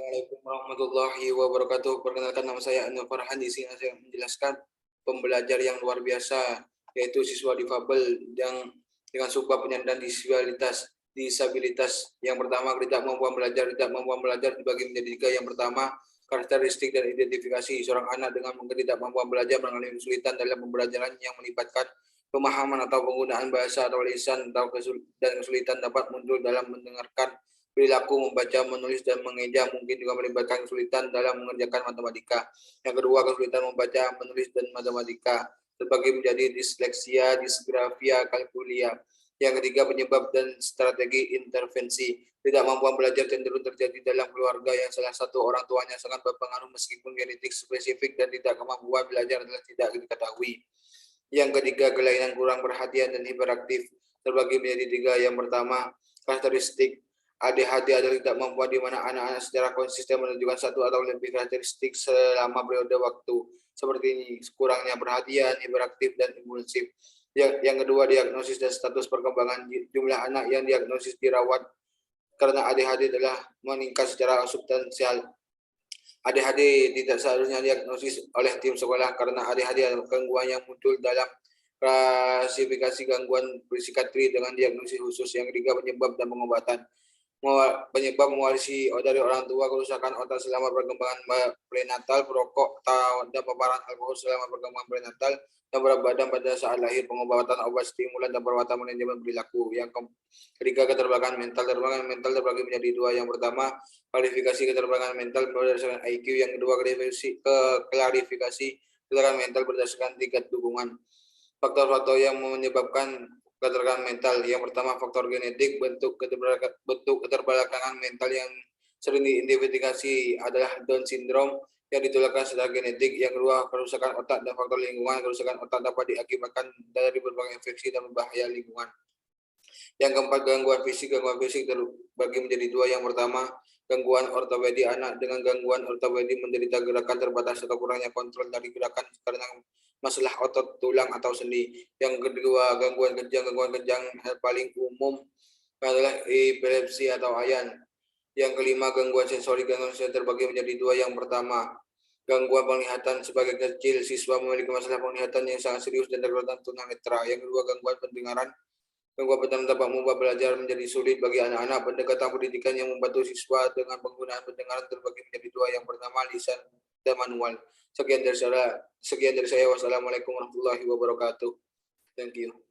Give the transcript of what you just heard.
Assalamualaikum warahmatullahi wabarakatuh. Perkenalkan, nama saya Anwar Farhan. Di sini saya menjelaskan pembelajar yang luar biasa, yaitu siswa difabel yang dengan suku penyandang disabilitas. Yang pertama, tidak mampu belajar dibagi menjadi tiga. Yang pertama, karakteristik dan identifikasi seorang anak dengan ketidakmampuan belajar mengalami kesulitan dalam pembelajaran yang melibatkan pemahaman atau penggunaan bahasa atau lisan dan kesulitan dapat muncul dalam mendengarkan, perilaku membaca, menulis, dan mengeja, mungkin juga melibatkan kesulitan dalam mengerjakan matematika. Yang kedua, kesulitan membaca, menulis, dan matematika terbagi menjadi disleksia, disgrafia, kalkulia. Yang ketiga, penyebab dan strategi intervensi. Ketidakmampuan belajar cenderung terjadi dalam keluarga yang salah satu orang tuanya sangat berpengaruh meskipun genetik spesifik dan tidak kemampuan belajar adalah tidak diketahui. Yang ketiga, kelainan kurang perhatian dan hiperaktif terbagi menjadi tiga. Yang pertama, karakteristik ADHD adalah tidak mampu di mana anak-anak secara konsisten menunjukkan satu atau lebih karakteristik selama periode waktu seperti ini: kurangnya perhatian, hiperaktif, dan impulsif. Yang kedua, diagnosis dan status perkembangan. Jumlah anak yang diagnosis dirawat karena ADHD adalah meningkat secara substansial. ADHD tidak seharusnya diagnosis oleh tim sekolah karena ADHD adalah gangguan yang muncul dalam klasifikasi gangguan psikatri dengan diagnosis khusus. Yang ketiga, penyebab dan pengobatan. Penyebab mewarisi dari orang tua: kerusakan otak selama perkembangan prenatal, perokok, dan paparan alkohol selama perkembangan prenatal, dan berat badan pada saat lahir. Pengobatan obat stimulan dan perawatan manajemen perilaku. Yang ketiga, keterbelakangan mental. Keterbelakangan mental terbagi menjadi dua. Yang pertama, klarifikasi keterbelakangan mental berdasarkan IQ. Yang kedua, klarifikasi keterbelakangan mental berdasarkan tingkat dukungan. Faktor-faktor yang menyebabkan keterbelakangan mental. Yang pertama, faktor genetik. Bentuk keterbelakangan mental yang sering diidentifikasi adalah Down syndrome yang ditularkan secara genetik. Yang kedua, kerusakan otak dan faktor lingkungan. Kerusakan otak dapat diakibatkan dari berbagai infeksi dan bahaya lingkungan. Yang keempat, gangguan fisik. Gangguan fisik terbagi menjadi dua. Yang pertama, gangguan ortopedi. Anak dengan gangguan ortopedi menderita gerakan terbatas atau kurangnya kontrol dari gerakan karena masalah otot, tulang, atau sendi. Yang kedua, gangguan kejang. Gangguan kejang paling umum adalah epilepsi atau ayan. Yang kelima, gangguan sensori. Gangguan sensori terbagi menjadi dua. Yang pertama, gangguan penglihatan. Sebagai kecil, siswa memiliki masalah penglihatan yang sangat serius dan tergolong tunanetra. Yang kedua, gangguan pendengaran. Gangguan pendengaran dapat membuat belajar menjadi sulit bagi anak-anak. Pendekatan pendidikan yang membantu siswa dengan penggunaan pendengaran terbagi menjadi dua. Yang pertama, lisan dan manual. Sekian dari saya. Wassalamualaikum warahmatullahi wabarakatuh. Thank you.